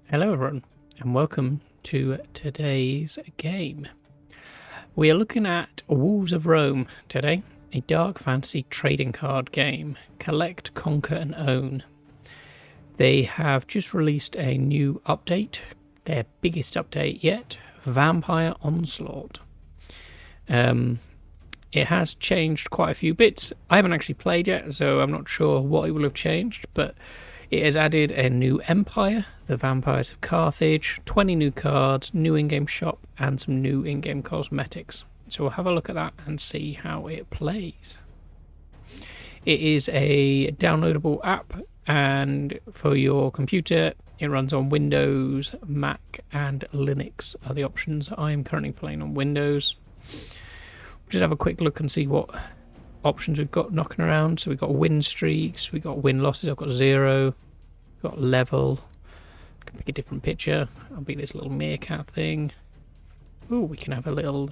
Hello, everyone, and welcome to today's game. We are looking at Wolves of Rome today, a dark fantasy trading card game. Collect, conquer, and own. They have just released a new update, their biggest update yet, Vampire Onslaught. It has changed quite a few bits. I haven't actually played yet, so I'm not sure what it will have changed, but it has added a new empire, the Vampires of Carthage, 20 new cards, new in-game shop, and some new in-game cosmetics. So we'll have a look at that and see how it plays. It is a downloadable app, and for your computer, it runs on Windows, Mac, and Linux are the options. I am currently playing on Windows. Just have a quick look and see what options we've got knocking around. So we've got win streaks, we've got win losses, I've got 0, we've got level. I can pick a different picture. I'll be this little meerkat thing. Ooh, we can have a little.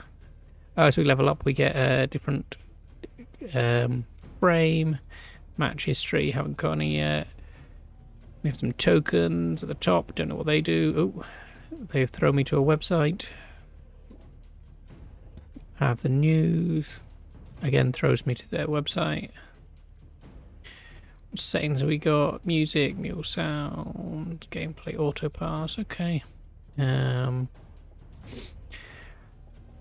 Oh, so we level up, we get a different frame, match history, haven't got any yet. We have some tokens at the top, don't know what they do. Oh, they've thrown me to a website. I have the news. Again, throws me to their website. What settings have we got? Music, mule sound, gameplay, auto pass. Okay.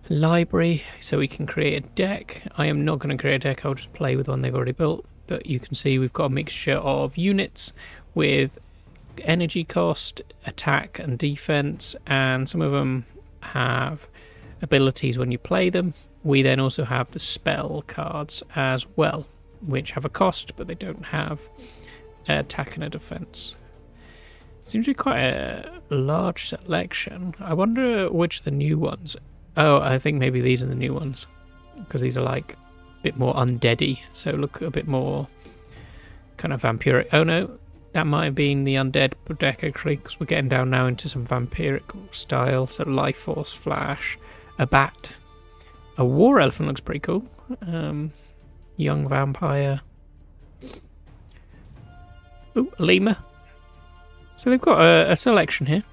Library, so we can create a deck. I am not going to create a deck, I'll just play with one they've already built. But you can see we've got a mixture of units with energy cost, attack, and defense, and some of them have abilities when you play them. We then also have the spell cards as well, which have a cost, but they don't have an attack and a defense. Seems to be quite a large selection. I wonder which the new ones. Oh, I think maybe these are the new ones, because these are like a bit more undeady, so look a bit more kind of vampiric. Oh no, that might have been the undead deck actually, because we're getting down now into some vampiric style. So life force, flash, a bat. A war elephant looks pretty cool. Young vampire. Ooh, a lemur. So they've got a selection here.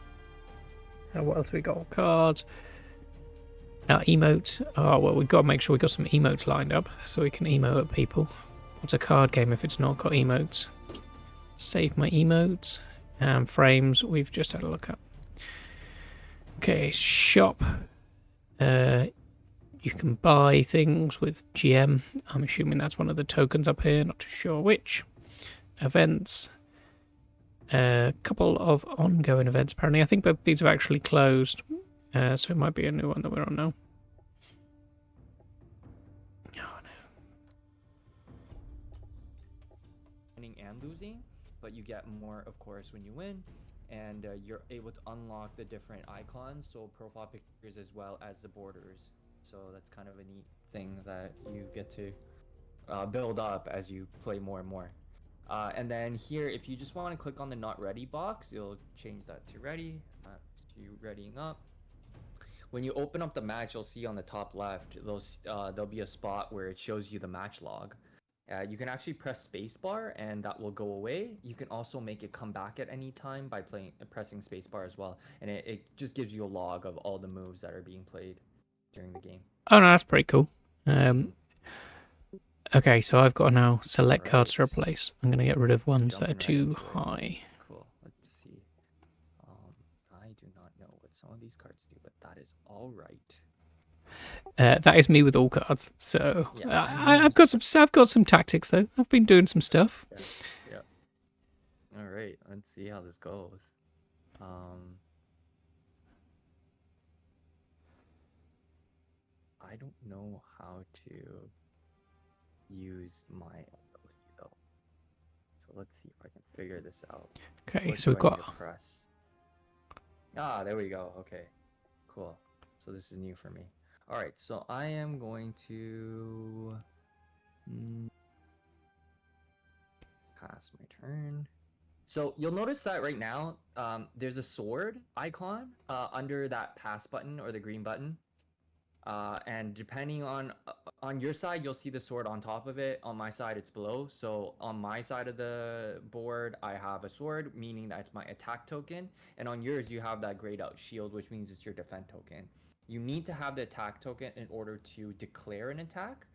What else we got? Cards. Emotes. Oh, well, we've got to make sure we've got some emotes lined up so we can emote at people. What's a card game if it's not got emotes? Save my emotes. And frames, we've just had a look at. Okay, shop. You can buy things with GM. I'm assuming that's one of the tokens up here, not too sure which. Events. A couple of ongoing events, apparently. I think both these have actually closed. So it might be a new one that we're on now. Oh, no. Winning and losing, but you get more, of course, when you win. And you're able to unlock the different icons, so profile pictures as well as the borders. So that's kind of a neat thing that you get to build up as you play more and more. And then here, if you just want to click on the not ready box, you'll change that to ready, to readying up. When you open up the match, you'll see on the top left, there'll be a spot where it shows you the match log. You can actually press spacebar and that will go away. You can also make it come back at any time by pressing spacebar as well. And it just gives you a log of all the moves that are being played during the game. Oh, no, that's pretty cool. Okay, so I've got to now select cards to replace. I'm going to get rid of ones that are too high. Cool. Let's see. I do not know what some of these cards do, but that is all right. That is me with all cards. So Yeah. I've got some tactics though. I've been doing some stuff. Yeah. All right. Let's see how this goes. I don't know how to use my ability though. So let's see if I can figure this out. Okay, so we've got. Press. Ah, there we go. Okay, cool. So this is new for me. All right, so I am going to pass my turn. So you'll notice that right now, there's a sword icon under that pass button or the green button. And depending on your side, you'll see the sword on top of it. On my side, it's below. So on my side of the board, I have a sword, meaning that's my attack token. And on yours, you have that grayed out shield, which means it's your defend token. You need to have the attack token in order to declare an attack.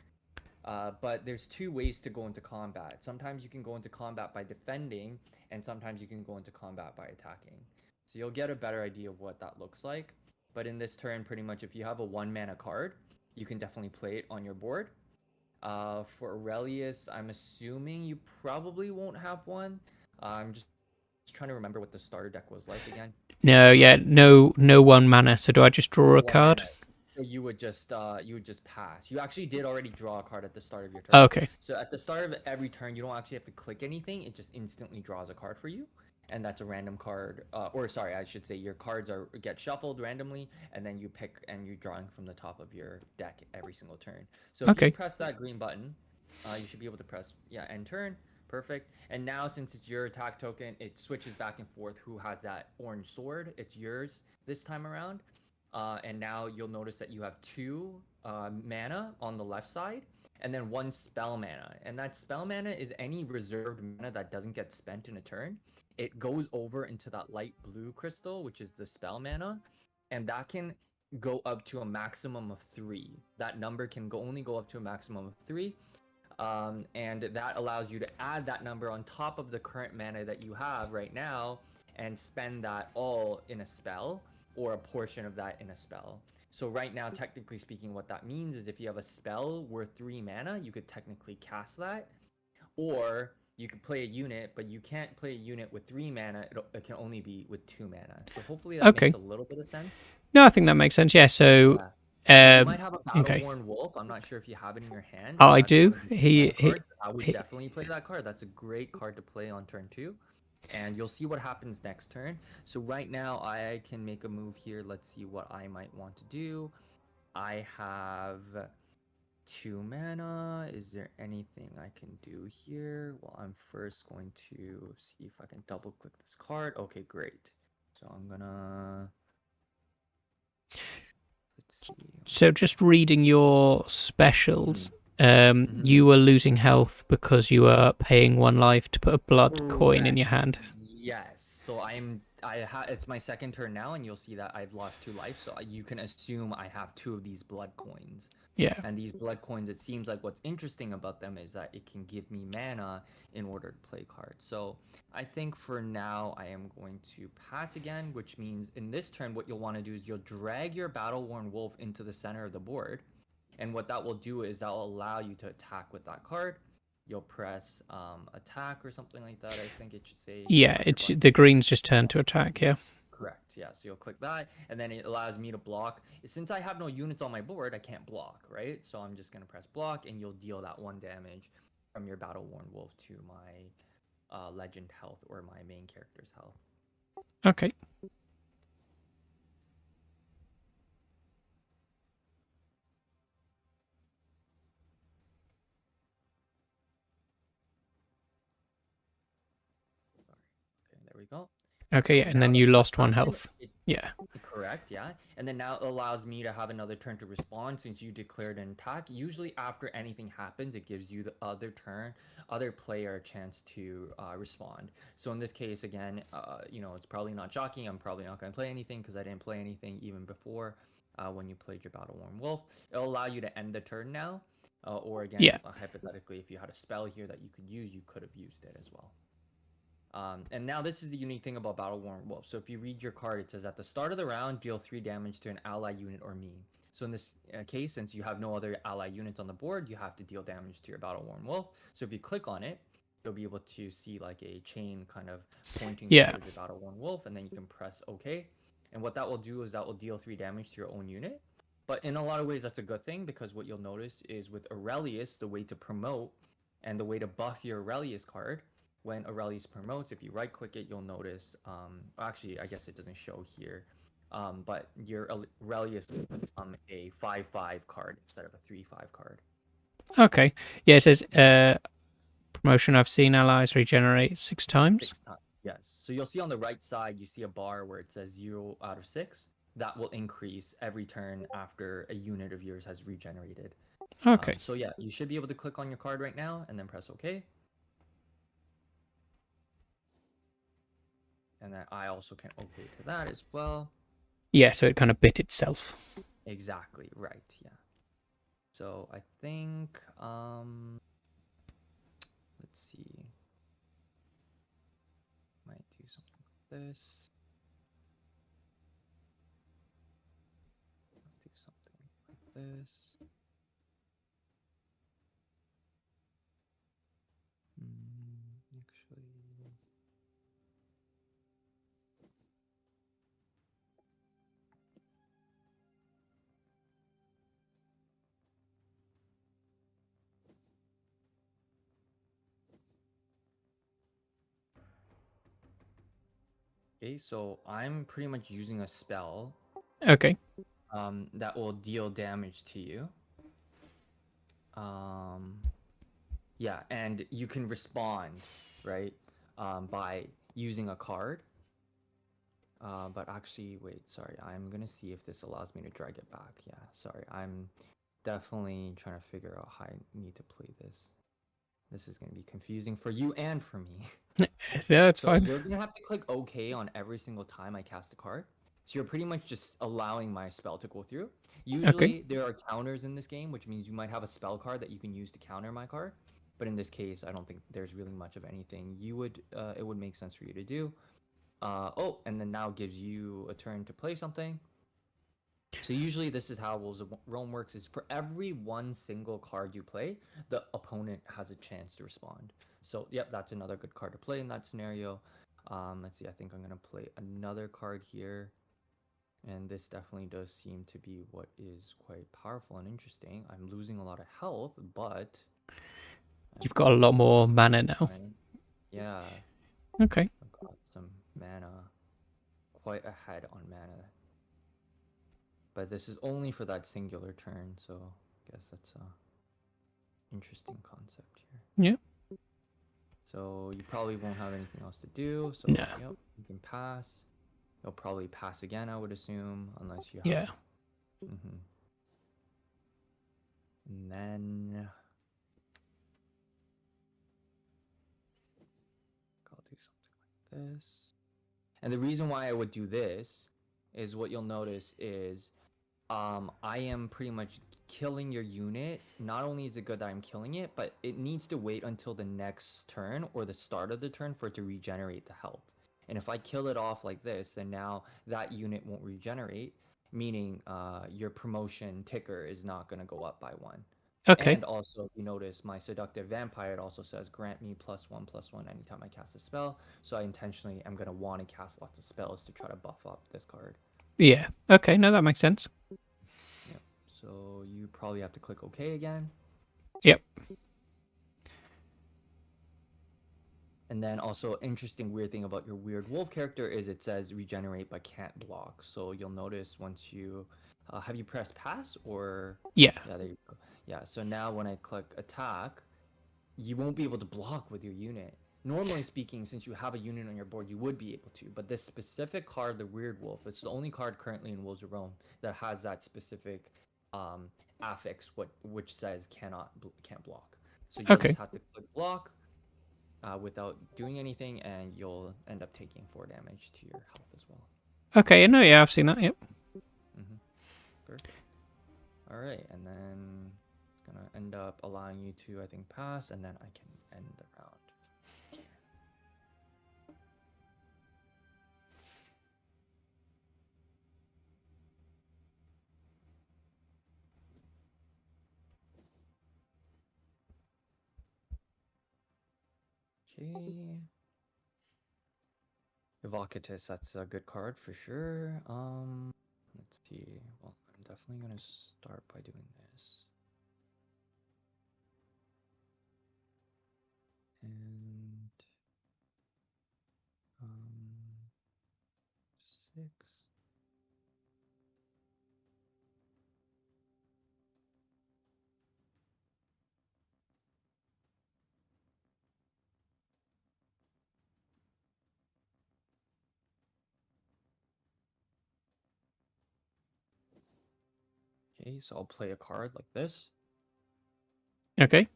But there's two ways to go into combat. Sometimes you can go into combat by defending, and sometimes you can go into combat by attacking. So you'll get a better idea of what that looks like. But in this turn, pretty much if you have a 1 mana card, you can definitely play it on your board. For Aurelius, I'm assuming you probably won't have one. I'm just trying to remember what the starter deck was like again. No, yeah, no 1 mana. So do I just draw a card? So you would just pass. You actually did already draw a card at the start of your turn. Oh, okay. So at the start of every turn, you don't actually have to click anything. It just instantly draws a card for you, and that's a random card. Or sorry, I should say your cards get shuffled randomly, and then you pick and you're drawing from the top of your deck every single turn. So if you press that green button, you should be able to press end turn. Perfect. And now since it's your attack token, it switches back and forth who has that orange sword. It's yours this time around. And now you'll notice that you have 2 mana on the left side, and then 1 spell mana. And that spell mana is any reserved mana that doesn't get spent in a turn. It goes over into that light blue crystal, which is the spell mana, and that can go up to a maximum of 3. That number can only go up to a maximum of 3. And that allows you to add that number on top of the current mana that you have right now and spend that all in a spell, or a portion of that in a spell. So right now, technically speaking, what that means is if you have a spell worth 3 mana, you could technically cast that. Or you could play a unit, but you can't play a unit with 3 mana. It can only be with 2 mana. So hopefully that makes a little bit of sense. No, I think that makes sense. Yeah, so... you might have a Battle-Worn Wolf. I'm not sure if you have it in your hand. Oh, I do. I would definitely play that card. That's a great card to play on turn 2. And you'll see what happens next turn. So right now, I can make a move here. Let's see what I might want to do. I have 2 mana. Is there anything I can do here? Well, I'm first going to see if I can double-click this card. Okay, great. So I'm gonna... Let's see. So just reading your specials... you were losing health because you were paying 1 life to put a blood coin in your hand. Yes. So it's my second turn now, and you'll see that I've lost 2 life. So you can assume I have 2 of these blood coins. Yeah. And these blood coins, it seems like what's interesting about them is that it can give me mana in order to play cards. So I think for now I am going to pass again, which means in this turn what you'll want to do is you'll drag your Battle-Worn Wolf into the center of the board. And what that will do is that will allow you to attack with that card. You'll press attack or something like that. I think it should say. Yeah, the greens just turn to attack. Yeah. Correct. Yeah. So you'll click that, and then it allows me to block. Since I have no units on my board, I can't block, right? So I'm just gonna press block, and you'll deal that 1 damage from your Battle-Worn Wolf to my legend health or my main character's health. Okay. There we go. Okay, yeah, and then you lost 1 health. Yeah. Correct, yeah. And then now it allows me to have another turn to respond since you declared an attack. Usually after anything happens, it gives you the other player a chance to respond. So in this case, again, it's probably not shocking. I'm probably not going to play anything because I didn't play anything even before when you played your Battle-Worn Wolf. It'll allow you to end the turn now. Or again, hypothetically, if you had a spell here that you could use, you could have used it as well. And now this is the unique thing about Battle-Worn Wolf. So if you read your card, it says at the start of the round, deal 3 damage to an ally unit or me. So in this case, since you have no other ally units on the board, you have to deal damage to your Battle-Worn Wolf. So if you click on it, you'll be able to see like a chain kind of pointing towards your Battle-Worn Wolf, and then you can press OK. And what that will do is that will deal 3 damage to your own unit. But in a lot of ways, that's a good thing, because what you'll notice is with Aurelius, the way to promote and the way to buff your Aurelius card, when Aurelius promotes, if you right click it, you'll notice, actually, I guess it doesn't show here, but your Aurelius will become a 5/5 card instead of a 3/5 card. Okay. Yeah, it says promotion, I've seen allies regenerate 6 times. 6 times, yes. So you'll see on the right side, you see a bar where it says 0 out of 6. that will increase every turn after a unit of yours has regenerated. Okay. So yeah, you should be able to click on your card right now and then press OK. And then I also can OK to that as well. Yeah, so it kind of bit itself. Exactly, right, yeah. So I think, let's see. Might do something like this. Do something like this. Actually, okay, so I'm pretty much using a spell Okay. that will deal damage to you. Um, yeah, and you can respond, right, by using a card. But actually, wait, sorry, I'm gonna see if this allows me to drag it back. Yeah, sorry, I'm definitely trying to figure out how I need to play this. This is gonna be confusing for you and for me. Yeah, that's So fine. you're gonna have to click OK on every single time I cast a card. So you're pretty much just allowing my spell to go through. Okay. Usually there are counters in this game, which means you might have a spell card that you can use to counter my card. But in this case, I don't think there's really much of anything it would make sense for you to do. Oh, and then now gives you a turn to play something. So usually this is how Wolves of Rome works: is for every one single card you play, the opponent has a chance to respond. So yep, that's another good card to play in that scenario. Let's see, I think I'm gonna play another card here. And this definitely does seem to be what is quite powerful and interesting. I'm losing a lot of health, but You've got a lot more most of mana the now. time, yeah, Okay. I've got some mana, quite ahead on mana. But this is only for that singular turn, so I guess that's a interesting concept here. Yeah. So you probably won't have anything else to do, so No. yep, you can pass. You'll probably pass again, I would assume, unless you have. Yeah. Mm-hmm. And then I'll do something like this. And the reason why I would do this is what you'll notice is I am pretty much killing your unit. Not only is it good that I'm killing it, but it needs to wait until the next turn or the start of the turn for it to regenerate the health. And if I kill it off like this, then now that unit won't regenerate, meaning your promotion ticker is not going to go up by 1. Okay. And also, if you notice, my Seductive Vampire, it also says grant me +1/+1 anytime I cast a spell. So I intentionally am going to want to cast lots of spells to try to buff up this card. Yeah. Okay. No, that makes sense. Yep. So you probably have to click OK again. Yep. And then also, interesting weird thing about your weird wolf character is it says regenerate but can't block. So you'll notice once you have you pressed pass or Yeah. yeah, there you go. Yeah, so now when I click attack, you won't be able to block with your unit. Normally speaking, since you have a unit on your board, you would be able to. But this specific card, the Weird Wolf, it's the only card currently in Wolves of Rome that has that specific affix, which says can't block. So you'll Okay. just have to click block without doing anything, and you'll end up taking 4 damage to your health as well. Okay. No, yeah, I've seen that. Yep. Mm-hmm. Perfect. All right, and then it's gonna end up allowing you to, I think, pass, and then I can end the round. Okay. Evocatus, that's a good card for sure. Let's see. Well, I'm definitely gonna start by doing this. And 6. Okay, so I'll play a card like this. Okay.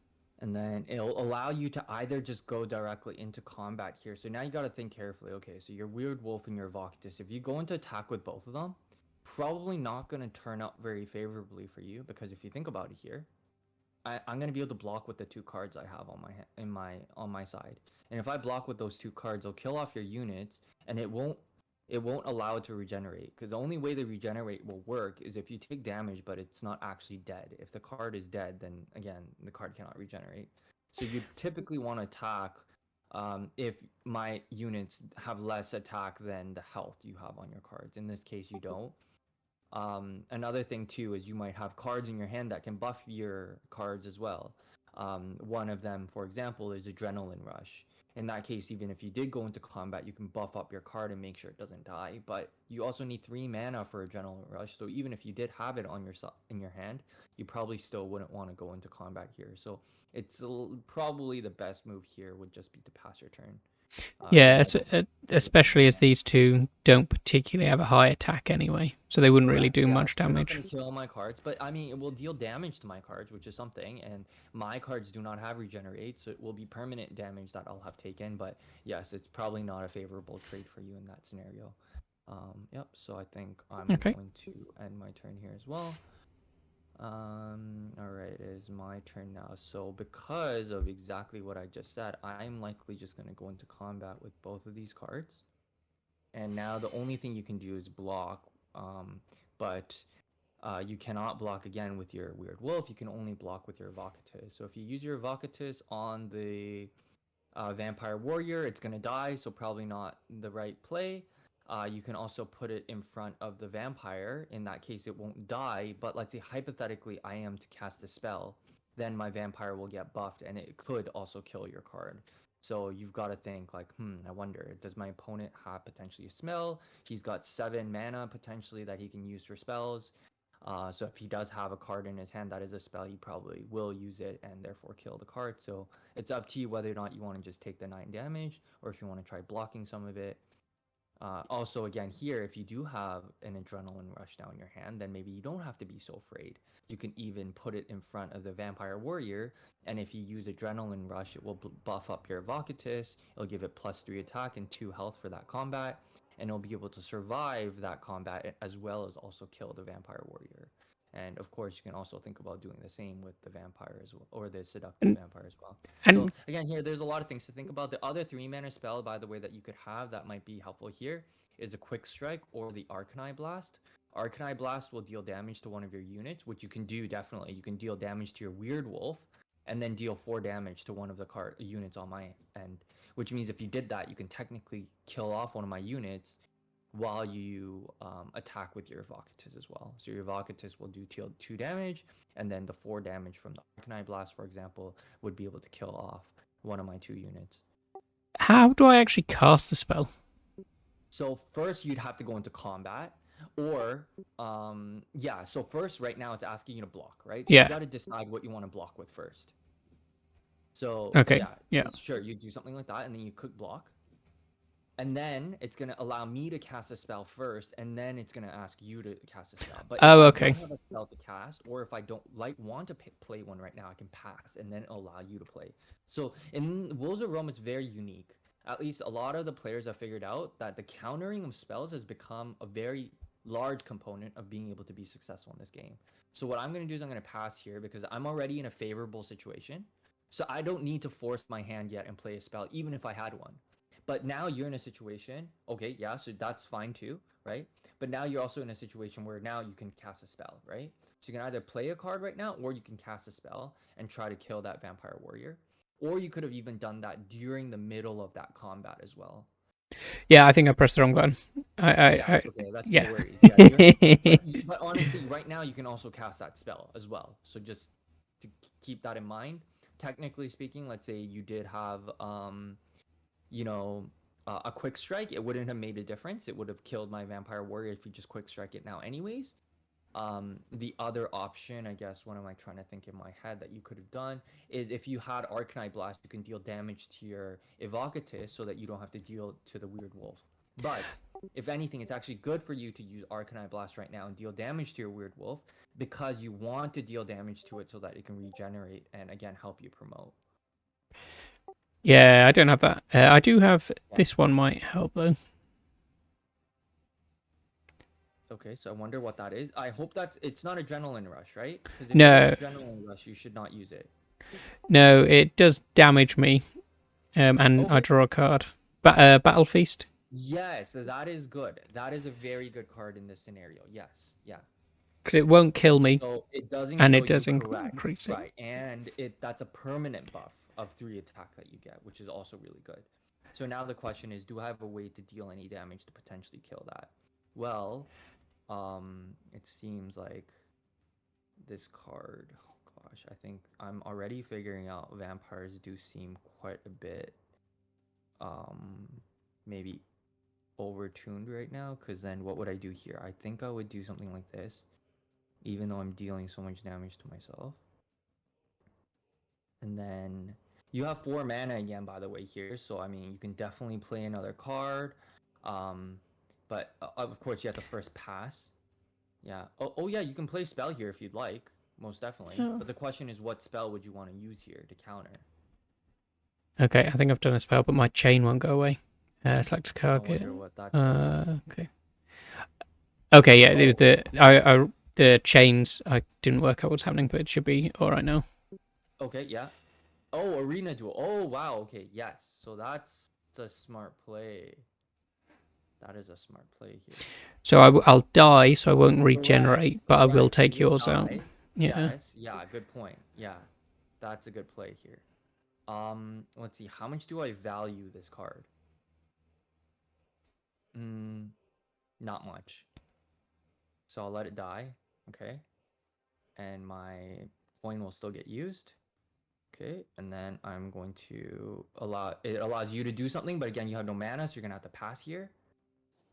And then it'll allow you to either just go directly into combat here. So now you got to think carefully. Okay, so your Weird Wolf and your Evocatus, if you go into attack with both of them, probably not going to turn out very favorably for you, because if you think about it here, I'm going to be able to block with the 2 cards I have on on my side. And if I block with those 2 cards, I'll kill off your units, and it won't allow it to regenerate, because the only way the regenerate will work is if you take damage but it's not actually dead. If the card is dead, then again the card cannot regenerate. So you typically want to attack if my units have less attack than the health you have on your cards. In this case, you don't. Another thing too is you might have cards in your hand that can buff your cards as well. One of them, for example, is Adrenaline Rush. In that case, even if you did go into combat, you can buff up your card and make sure it doesn't die. But you also need 3 mana for Adrenaline Rush, so even if you did have it on in your hand, you probably still wouldn't want to go into combat here. So it's probably the best move here would just be to pass your turn. Yeah, Don't. especially as these two don't particularly have a high attack anyway, so they wouldn't really Correct. do Yeah, much so you're not damage. going to kill my cards, but I mean, it will deal damage to my cards, which is something. And my cards do not have regenerate, so it will be permanent damage that I'll have taken. But yes, it's probably not a favorable trade for you in that scenario. Yep. So I think I'm Okay. going to end my turn here as well. All right, it is my turn now. So because of exactly what I just said, I'm likely just going to go into combat with both of these cards. And now the only thing you can do is block. But you cannot block again with your Weird Wolf. You can only block with your Evocatus. So if you use your Evocatus on the Vampire Warrior, it's going to die, so probably not the right play. You can also put it in front of the Vampire. In that case, it won't die, but let's say hypothetically I am to cast a spell, then my Vampire will get buffed, and it could also kill your card. So you've got to think like, I wonder, does my opponent have potentially a spell? He's got 7 mana potentially that he can use for spells. So if he does have a card in his hand that is a spell, he probably will use it and therefore kill the card. So it's up to you whether or not you want to just take the 9 damage or if you want to try blocking some of it. Also, again, here, if you do have an Adrenaline Rush now in your hand, then maybe you don't have to be so afraid. You can even put it in front of the Vampire Warrior, and if you use Adrenaline Rush, it will buff up your Evocatus. It'll give it +3 attack and 2 health for that combat, and it'll be able to survive that combat as well as also kill the Vampire Warrior. And of course, you can also think about doing the same with the vampire as well, or the seductive And vampire as well. So and again, here there's a lot of things to think about. The other 3 mana spell, by the way, that you could have that might be helpful here is a Quick Strike or the Arcanine Blast. Arcanine Blast will deal damage to one of your units, which you can do definitely. You can deal damage to your Weird Wolf, and then deal 4 damage to one of the units on my end. Which means if you did that, you can technically kill off one of my units while you attack with your Evocatus as well. So your Evocatus will do 2 damage, and then the 4 damage from the Arcanine Blast, for example, would be able to kill off one of my 2 units. how do I actually cast the spell? So first you'd have to go into combat, or yeah. So first, right now it's asking you to block, right? So you Yeah. got to decide what you want to block with first. So Okay. yeah, Yeah. sure, you do something like that, and then you click block. And then it's going to allow me to cast a spell first, and then it's going to ask you to cast a spell. But if Oh, I okay. don't have a spell to cast, or if I don't want to play one right now, I can pass, and then it'll allow you to play. So in Wolves of Rome, it's very unique. At least a lot of the players have figured out that the countering of spells has become a very large component of being able to be successful in this game. So what I'm going to do is I'm going to pass here because I'm already in a favorable situation. So I don't need to force my hand yet and play a spell, even if I had one. But now you're in a situation, okay, yeah, so that's fine too, right? But now you're also in a situation where now you can cast a spell, right? So you can either play a card right now, or you can cast a spell and try to kill that Vampire Warrior. Or you could have even done that during the middle of that combat as well. Yeah, I think I pressed the wrong button. Yeah, it's okay. That's no Yeah. worries. Yeah, but honestly, right now you can also cast that spell as well. So just to keep that in mind. Technically speaking, let's say you did have you know, a quick strike, it wouldn't have made a difference. It would have killed my Vampire Warrior if you just quick strike it now anyways. The other option, I guess, what am I trying to think in my head that you could have done is if you had Arcanine Blast, you can deal damage to your Evocatus so that you don't have to deal to the Weird Wolf. But if anything, it's actually good for you to use Arcanine Blast right now and deal damage to your Weird Wolf because you want to deal damage to it so that it can regenerate and again help you promote. Yeah, I don't have that. I do have Yeah. this one might help though. Okay, so I wonder what that is. I hope it's not Adrenaline Rush, right? Because if it No, is Adrenaline Rush, you should not use it. no, it does damage me, and I Okay. draw a card. Battle Feast. Yes, that is good. That is a very good card in this scenario. Yes, yeah. Because it won't kill me, So it doesn't and kill it you, does correct? increase it. Right, and that's a permanent buff of 3 attack that you get, which is also really good. So now the question is, do I have a way to deal any damage to potentially kill that? Well, it seems like this card. Oh gosh, I think I'm already figuring out vampires do seem quite a bit, maybe overtuned right now. Because then what would I do here? I think I would do something like this, even though I'm dealing so much damage to myself. And then you have 4 mana again, by the way, here. So, I mean, you can definitely play another card. But of course, you have to first pass. Yeah. Oh, yeah, you can play spell here if you'd like. Most definitely. Oh. But the question is, what spell would you want to use here to counter? Okay, I think I've done a spell, but my chain won't go away. Select a I card. wonder what that chain Okay. Okay, yeah. Oh. The chains. I didn't work out what's happening, but it should be all right now. Okay, yeah. Oh, Arena Duel. Oh, wow. Okay, yes. So that's a smart play. That is a smart play here. So I'll die, so I won't regenerate, but I will take You'll yours out. die. Yeah. Yes. Yeah, good point. Yeah. That's a good play here. Let's see. How much do I value this card? Not much. So I'll let it die. Okay. And my coin will still get used. Okay, and then I'm going to allows you to do something, but again, you have no mana, so you're gonna have to pass here.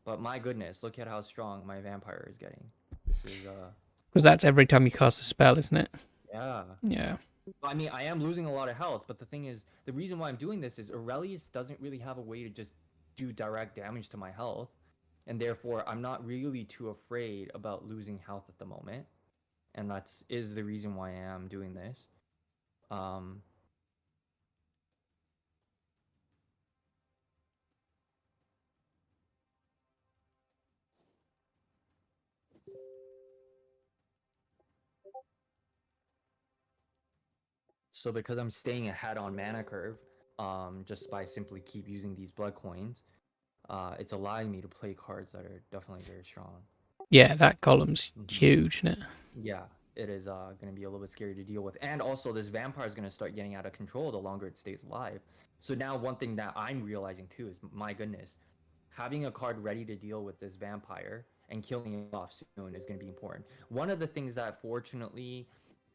But my goodness, look at how strong my vampire is getting. This is Because that's every time you cast a spell, isn't it? yeah. Yeah. I mean, I am losing a lot of health, but the thing is, the reason why I'm doing this is Aurelius doesn't really have a way to just do direct damage to my health, and therefore I'm not really too afraid about losing health at the moment, and is the reason why I am doing this. So because I'm staying ahead on mana curve, just by simply keep using these blood coins, it's allowing me to play cards that are definitely very strong. Yeah, that column's huge, isn't it? Yeah, it is going to be a little bit scary to deal with. And also, this vampire is going to start getting out of control the longer it stays alive. So now one thing that I'm realizing too is, my goodness, having a card ready to deal with this vampire and killing it off soon is going to be important. One of the things that fortunately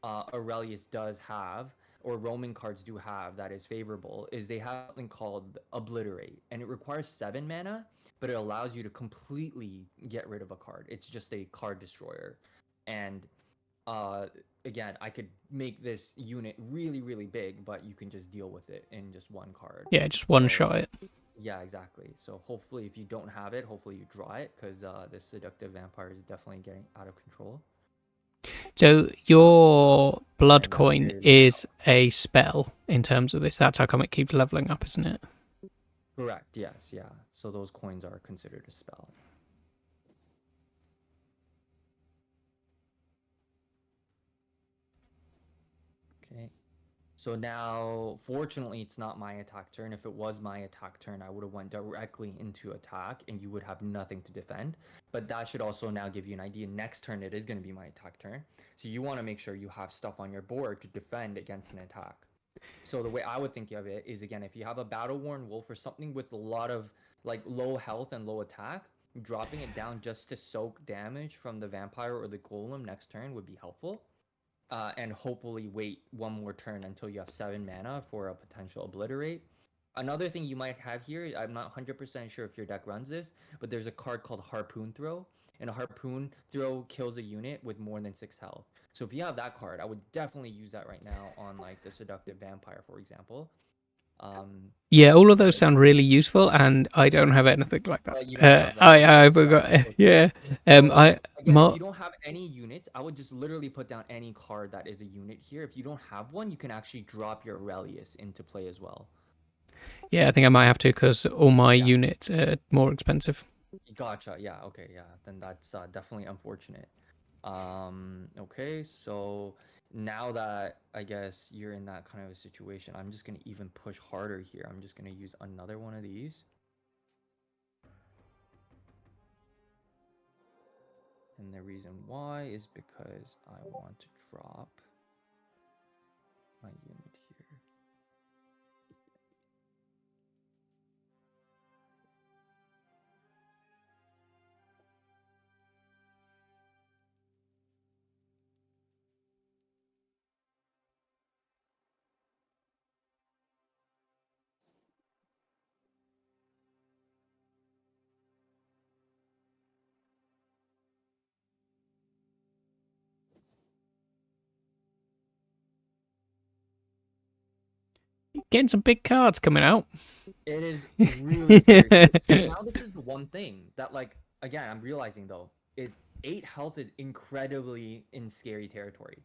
Aurelius does have, or Roman cards do have, that is favorable, is they have something called Obliterate, and it requires 7 mana, but it allows you to completely get rid of a card. It's just a card destroyer. And again, I could make this unit really, really big, but you can just deal with it in just one card. Yeah, just one shot it. Yeah, exactly. So hopefully, if you don't have it, hopefully you draw it, because this seductive vampire is definitely getting out of control. So your blood coin is a spell in terms of this. That's how come it keeps leveling up, isn't it? Correct. Yes. Yeah. So those coins are considered a spell. Okay. So now, fortunately, it's not my attack turn. If it was my attack turn, I would have went directly into attack, and you would have nothing to defend. But that should also now give you an idea. Next turn, it is going to be my attack turn. So you want to make sure you have stuff on your board to defend against an attack. So the way I would think of it is, again, if you have a battle-worn wolf or something with a lot of like low health and low attack, dropping it down just to soak damage from the vampire or the golem next turn would be helpful. And hopefully wait one more turn until you have 7 mana for a potential obliterate. Another thing you might have here, I'm not 100% sure if your deck runs this, but there's a card called Harpoon Throw, and a Harpoon Throw kills a unit with more than 6 health. So if you have that card, I would definitely use that right now on like the Seductive Vampire, for example. Yeah, all of those But sound really useful, and I don't have anything like that. but you don't have that. I Okay, so that's forgot. okay. Yeah. So I again, if my you don't have any units, I would just literally put down any card that is a unit here. If you don't have one, you can actually drop your Aurelius into play as well. yeah, I think I might have to because all my Yeah, units are more expensive. gotcha. Yeah, okay, yeah. Then that's definitely unfortunate. Okay, so now that I guess you're in that kind of a situation, I'm just gonna even push harder here. I'm just gonna use another one of these. And the reason why is because I want to drop my unit here. Getting some big cards coming out. It is really scary. So now this is the one thing that like again I'm realizing though is 8 health is incredibly in scary territory.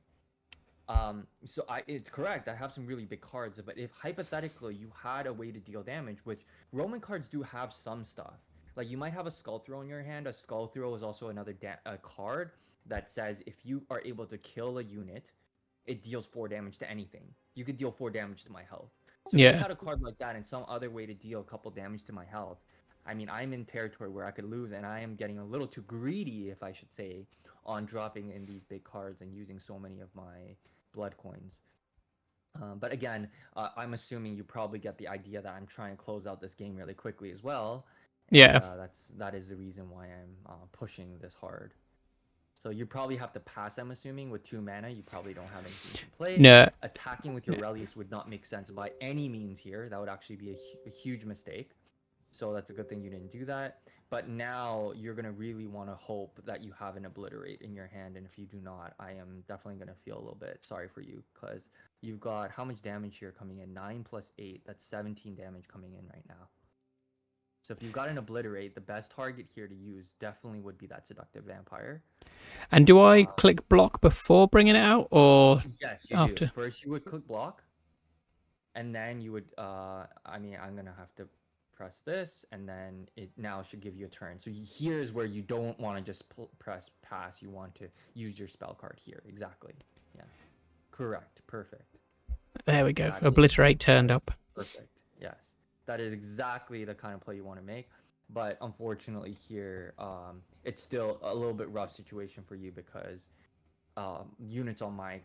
So it's correct. I have some really big cards, but if hypothetically you had a way to deal damage, which Roman cards do have some stuff, like you might have a Skull Throw in your hand. A Skull Throw is also another card that says if you are able to kill a unit, it deals 4 damage to anything. You could deal 4 damage to my health. So if you Yeah. had a card like that and some other way to deal a couple damage to my health, I mean, I'm in territory where I could lose, and I am getting a little too greedy, if I should say, on dropping in these big cards and using so many of my blood coins. But again, I'm assuming you probably get the idea that I'm trying to close out this game really quickly as well, and Yeah. that is the reason why I'm pushing this hard. So you probably have to pass, I'm assuming, with 2 mana. You probably don't have anything to play. No. Attacking with your Relius would not make sense by any means here. That would actually be a huge mistake. So that's a good thing you didn't do that. But now you're going to really want to hope that you have an Obliterate in your hand. And if you do not, I am definitely going to feel a little bit sorry for you because you've got how much damage here coming in? 9 plus 8. That's 17 damage coming in right now. So if you've got an Obliterate, the best target here to use definitely would be that Seductive Vampire. And do I click block before bringing it out or Yes, you do. after? First, you would click block, and then you would. I mean, I'm gonna have to press this, and then it now should give you a turn. So here's where you don't want to just press pass. You want to use your spell card here. Exactly. Yeah. Correct. Perfect. There we go. That is Obliterate turned yes, up. perfect. Yes, that is exactly the kind of play you want to make. But unfortunately, here, it's still a little bit rough situation for you because units on my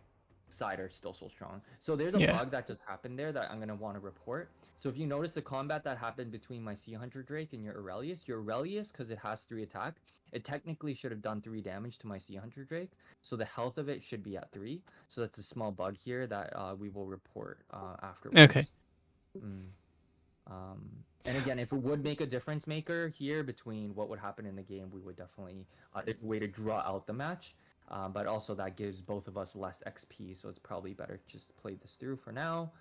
side are still so strong. So there's a Yeah. bug that just happened there that I'm gonna want to report. So if you notice the combat that happened between my Sea Hunter Drake and your Aurelius, because it has 3 attack, it technically should have done 3 damage to my Sea Hunter Drake. So the health of it should be at 3. So that's a small bug here that we will report Okay. afterwards. Mm. And again, if it would make a difference maker here between what would happen in the game, we would definitely a way to draw out the match. But also that gives both of us less XP, so it's probably better to just play this through for now.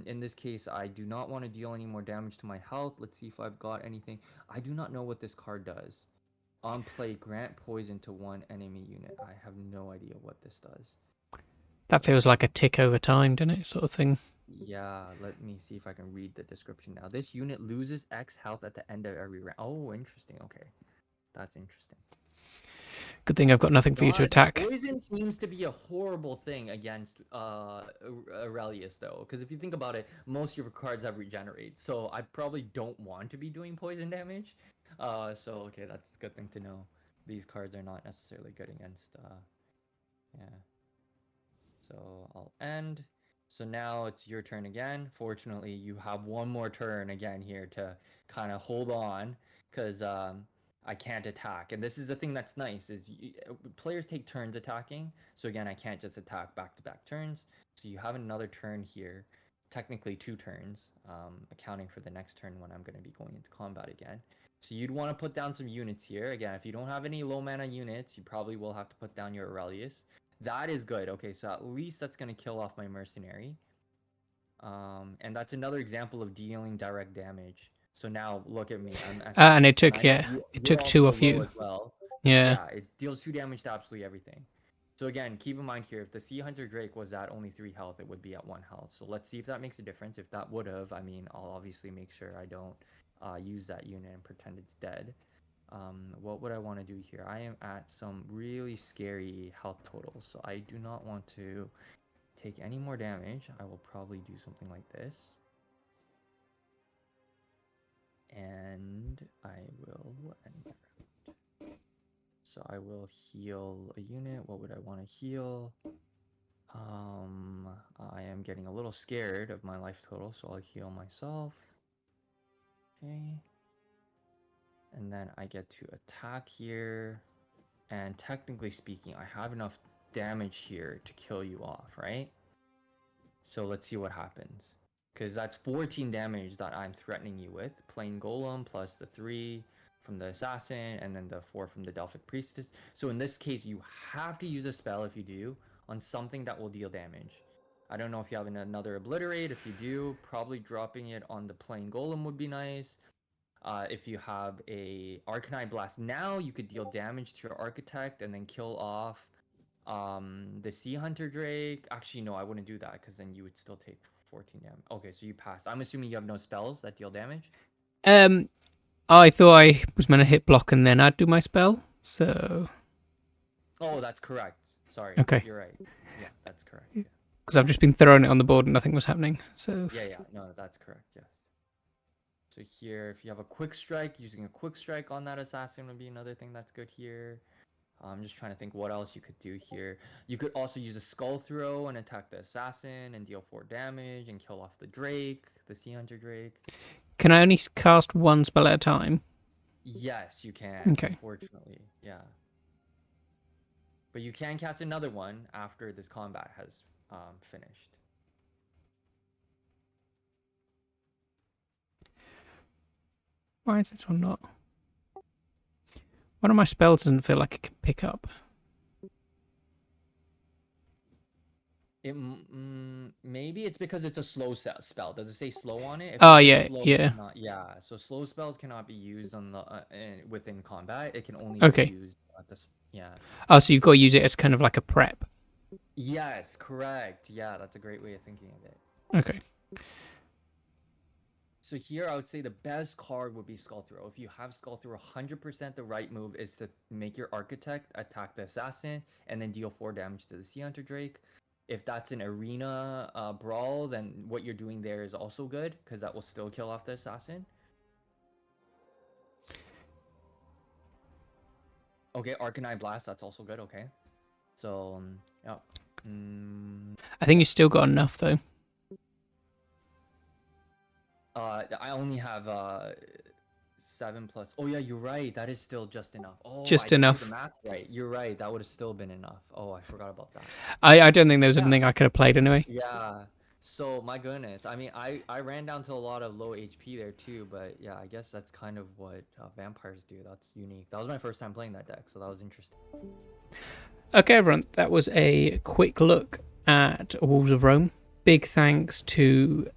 In this case, I do not want to deal any more damage to my health. Let's see if I've got anything. I do not know what this card does. On play, grant poison to one enemy unit. I have no idea what this does. That feels like a tick over time, doesn't it? Sort of thing. Yeah, let me see if I can read the description now. This unit loses X health at the end of every round. Oh, interesting. Okay. That's interesting. Good thing I've got nothing for you to God, attack. poison seems to be a horrible thing against Aurelius though, because if you think about it, most of your cards have regenerate, so I probably don't want to be doing poison damage. So okay, that's a good thing to know. These cards are not necessarily good against yeah. So I'll end. So now it's your turn again. Fortunately, you have one more turn again here to kind of hold on because I can't attack. And this is the thing that's nice is players take turns attacking. So again, I can't just attack back-to-back turns. So you have another turn here, technically 2 turns, accounting for the next turn when I'm going to be going into combat again. So you'd want to put down some units here. Again, if you don't have any low mana units, you probably will have to put down your Aurelius. That is good. Okay, so at least that's going to kill off my mercenary. And that's another example of dealing direct damage. So now look at me. I'm at And it 6, and took, I know yeah, it you're took 2 also off low you. as well. Yeah. Yeah, it deals 2 damage to absolutely everything. So again, keep in mind here, if the Sea Hunter Drake was at only 3 health, it would be at 1 health. So let's see if that makes a difference. If that would have, I mean, I'll obviously make sure I don't use that unit and pretend it's dead. What would I want to do here? I am at some really scary health totals, so I do not want to take any more damage. I will probably do something like this. And I will end my round. So I will heal a unit. What would I want to heal? I am getting a little scared of my life total, so I'll heal myself. Okay. And then I get to attack here. And technically speaking, I have enough damage here to kill you off, right? So let's see what happens. Because that's 14 damage that I'm threatening you with. Plain Golem plus the 3 from the Assassin, and then the 4 from the Delphic Priestess. So in this case, you have to use a spell, if you do, on something that will deal damage. I don't know if you have another Obliterate. If you do, probably dropping it on the Plain Golem would be nice. If you have a Arcanine Blast now, you could deal damage to your Architect and then kill off the Sea Hunter Drake. Actually, no, I wouldn't do that because then you would still take 14 damage. Okay, so you passed. I'm assuming you have no spells that deal damage. I thought I was meant to hit block and then I'd do my spell. So. Oh, that's correct. Sorry. Okay. You're right. Yeah, that's correct. Yeah. Because I've just been throwing it on the board and nothing was happening. So. Yeah. No, that's correct. Yeah. So here, if you have a quick strike, using a quick strike on that assassin would be another thing that's good here. I'm just trying to think what else you could do here. You could also use a skull throw and attack the assassin and deal 4 damage and kill off the Drake, the Sea Hunter Drake. Can I only cast one spell at a time? Yes, you can. Okay. Unfortunately, yeah. But you can cast another one after this combat has finished. Why is this one not? One of my spells doesn't feel like it can pick up. Maybe it's because it's a slow spell. Does it say slow on it? Oh yeah, yeah. Yeah. So slow spells cannot be used on the within combat. It can only Okay. be used at the yeah. Oh, so you've got to use it as kind of like a prep. Yes, correct. Yeah, that's a great way of thinking of it. Okay. So here I would say the best card would be Skull Throw. If you have Skull Throw, 100% the right move is to make your Architect attack the Assassin and then deal 4 damage to the Sea Hunter Drake. If that's an arena brawl, then what you're doing there is also good because that will still kill off the Assassin. Okay, Arcanine Blast, that's also good. Okay. So, yeah. I think you still got enough though. I only have 7 plus. Oh yeah, you're right. That is still just enough. Oh, Just I didn't do enough. the math right. You're right. That would have still been enough. Oh, I forgot about that. I don't think there was anything I could have played anyway. Yeah. So my goodness. I mean, I ran down to a lot of low HP there too, but yeah, I guess that's kind of what vampires do. That's unique. That was my first time playing that deck, so that was interesting. Okay, everyone, that was a quick look at Wolves of Rome. Big thanks to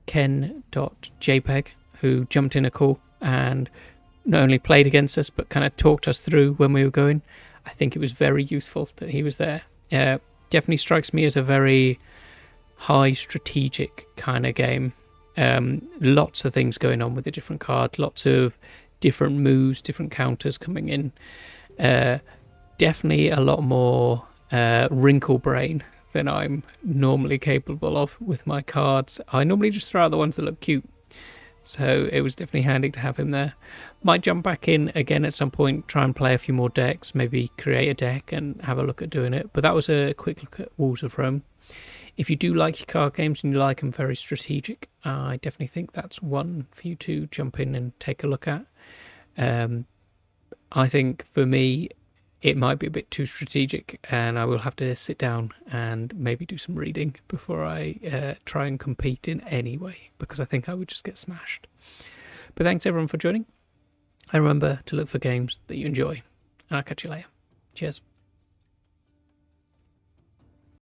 Ken.jpg, who jumped in a call and not only played against us, but kind of talked us through when we were going. I think it was very useful that he was there. Definitely strikes me as a very high strategic kind of game. Lots of things going on with the different cards, lots of different moves, different counters coming in. Definitely a lot more wrinkle brain than I'm normally capable of with my cards. I normally just throw out the ones that look cute. So it was definitely handy to have him there. Might jump back in again at some point, try and play a few more decks, maybe create a deck and have a look at doing it. But that was a quick look at Wolves of Rome. If you do like your card games and you like them very strategic, I definitely think that's one for you to jump in and take a look at. I think for me, it might be a bit too strategic and I will have to sit down and maybe do some reading before I try and compete in any way, because I think I would just get smashed. But thanks everyone for joining. And remember to look for games that you enjoy. And I'll catch you later. Cheers.